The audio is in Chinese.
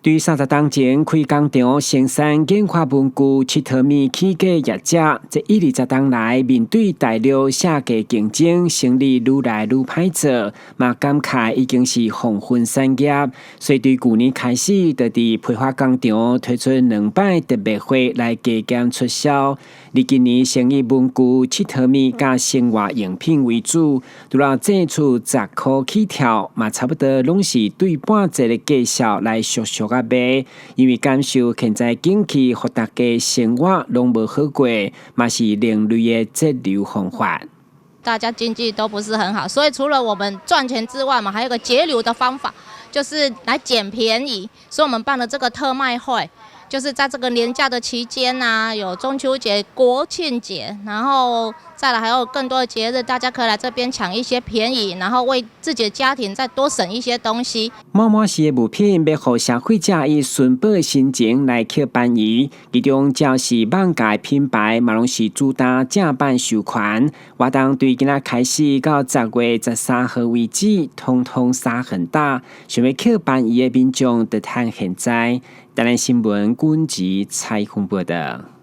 对30天前开工厂生产研发文具7毫米起价业者，这120天来面对大陆下价竞争，生意愈来愈歹做，嘛感慨已经是黄昏产业。所以对去年开始，就伫批发工厂推出2摆特别会来加减促销。你今年生意文具7毫米加生活用品为主，除了这出10块起跳，嘛差不多拢是对半折的价销来俗俗啊卖，因为感受现在景气和大家生活拢无好过，嘛是另类的节流方法。大家经济都不是很好，所以除了我们赚钱之外嘛，还有个节流的方法，就是来捡便宜。所以我们办了这个特卖会，就是在这个年假的期间啊，有中秋节、国庆节，然后再来还有更多的节日，大家可以来这边抢一些便宜，然后为自己的家庭再多省一些东西。满满是的物品，要让消费者以顺保的心情来捡便宜。其中只要是网价品牌，嘛拢是主打正版授权。活动对今仔开始到10月13号为止，通通杀很大。想要捡便宜的民众，得趁现在。台南新闻军集采访报道。